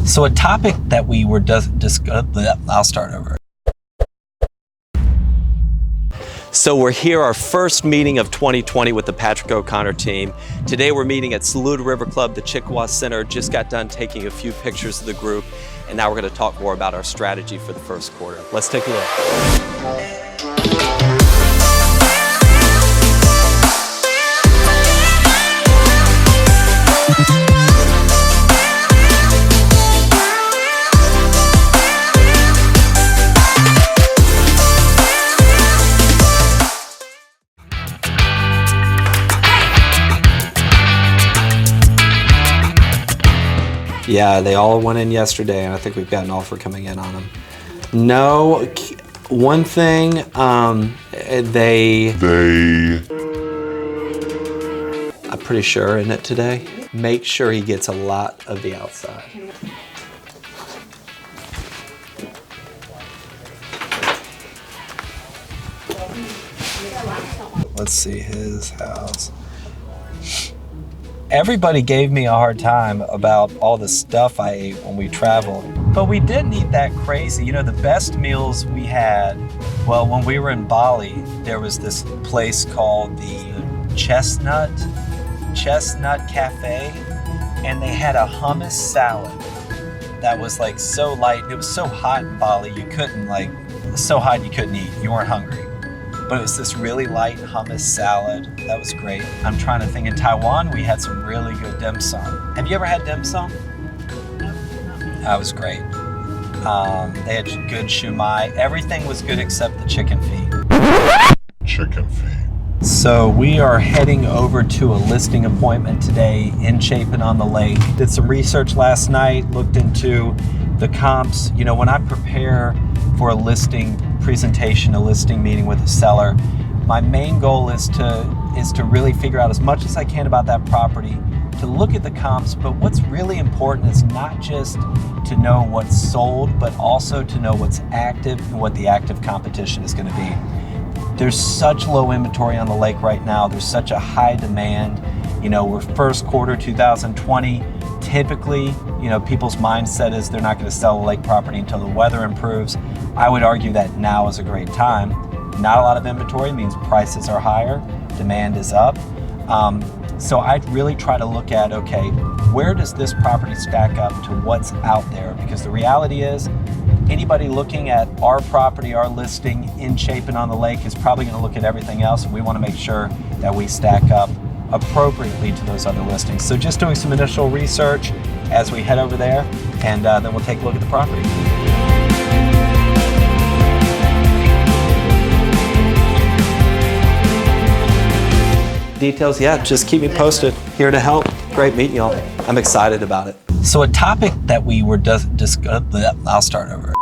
So a topic that we were I'll start over. So we're here, our first meeting of 2020 with the Patrick O'Connor team. Today we're meeting at Saluda River Club, the Chickasaw Center. Just got done taking a few pictures of the group, and now we're going to talk more about our strategy for the first quarter. Let's take a look. Yeah, they all went in yesterday, and I think we've got an offer coming in on them. No, one thing, I'm pretty sure in it today. Make sure he gets a lot of the outside. Let's see his house. Everybody gave me a hard time about all the stuff I ate when we traveled, but we didn't eat that crazy. You know, the best meals we had, well, when we were in Bali, there was this place called the Chestnut Cafe, and they had a hummus salad that was like so light. It was so hot in Bali, you couldn't so hot you couldn't eat. You weren't hungry. But it was this really light hummus salad. That was great. I'm trying to think, in Taiwan, we had some really good dim sum. Have you ever had dim sum? No. That was great. They had good shumai. Everything was good except the chicken feet. So we are heading over to a listing appointment today in Chapin on the Lake. Did some research last night, looked into the comps. You know, when I prepare for a listing presentation, a listing meeting with a seller, my main goal is to really figure out as much as I can about that property, to look at the comps. But what's really important is not just to know what's sold, but also to know what's active and what the active competition is going to be. There's such low inventory on the lake right now. There's such a high demand. You know, we're first quarter 2020. Typically, you know, people's mindset is they're not going to sell a lake property until the weather improves. I would argue that now is a great time. Not a lot of inventory means prices are higher, demand is up. So I'd really try to look at, okay, where does this property stack up to what's out there? Because the reality is, anybody looking at our property, our listing in Chapin on the Lake is probably going to look at everything else, and we want to make sure that we stack up appropriately to those other listings. So just doing some initial research as we head over there, and then we'll take a look at the property. Details, yeah, just keep me posted. Here to help. Great meeting y'all. I'm excited about it. So a topic that we were I'll start over.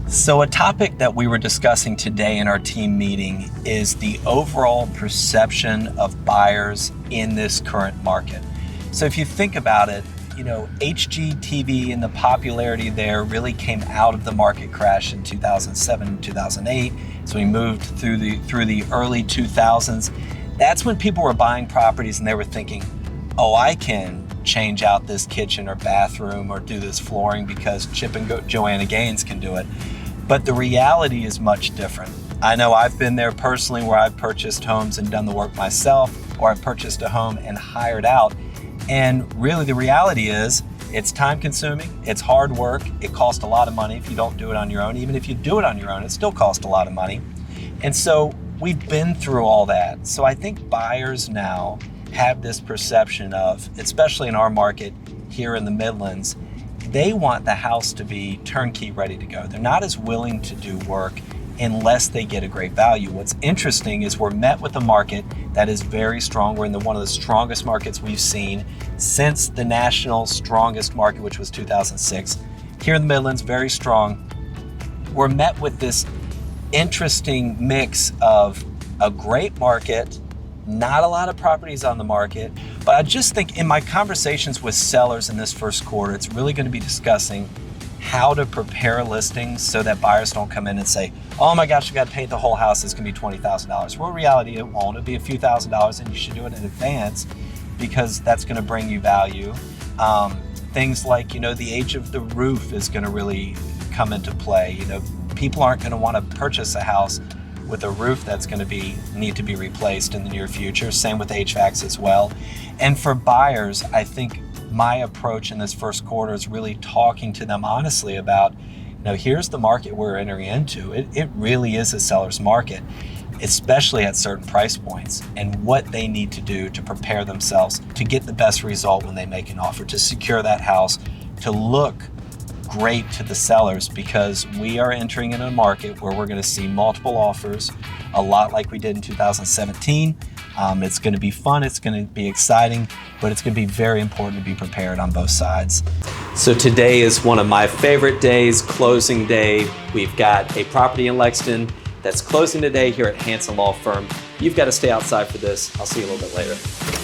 So a topic that we were discussing today in our team meeting is the overall perception of buyers in this current market. So if you think about it, you know, HGTV and the popularity there really came out of the market crash in 2007, 2008. So we moved through the early 2000s. That's when people were buying properties and they were thinking, oh, I can change out this kitchen or bathroom or do this flooring because Chip and Joanna Gaines can do it. But the reality is much different. I know I've been there personally where I've purchased homes and done the work myself, or I've purchased a home and hired out. And really the reality is it's time consuming, it's hard work, it costs a lot of money if you don't do it on your own. Even if you do it on your own, it still costs a lot of money. And so we've been through all that. So I think buyers now have this perception of, especially in our market here in the Midlands, they want the house to be turnkey ready to go. They're not as willing to do work unless they get a great value. What's interesting is we're met with a market that is very strong. We're in one of the strongest markets we've seen since the national strongest market, which was 2006. Here in the Midlands, very strong. We're met with this interesting mix of a great market, not a lot of properties on the market. But I just think in my conversations with sellers in this first quarter, it's really going to be discussing how to prepare listings so that buyers don't come in and say, oh my gosh, you got to paint the whole house, it's going to be $20,000. Well, in reality, it won't. It'll be a few $1,000s, and you should do it in advance because that's going to bring you value. Things like, the age of the roof is going to really come into play. People aren't going to want to purchase a house with a roof that's going to need to be replaced in the near future. Same with HVACs as well. And for buyers, I think my approach in this first quarter is really talking to them honestly about, here's the market we're entering into. It really is a seller's market, especially at certain price points, and what they need to do to prepare themselves to get the best result when they make an offer, to secure that house, to look great to the sellers, because we are entering in a market where we're going to see multiple offers, a lot like we did in 2017. It's going to be fun, it's going to be exciting, but it's going to be very important to be prepared on both sides. So today is one of my favorite days, closing day. We've got a property in Lexington that's closing today here at Hanson Law Firm. You've got to stay outside for this. I'll see you a little bit later.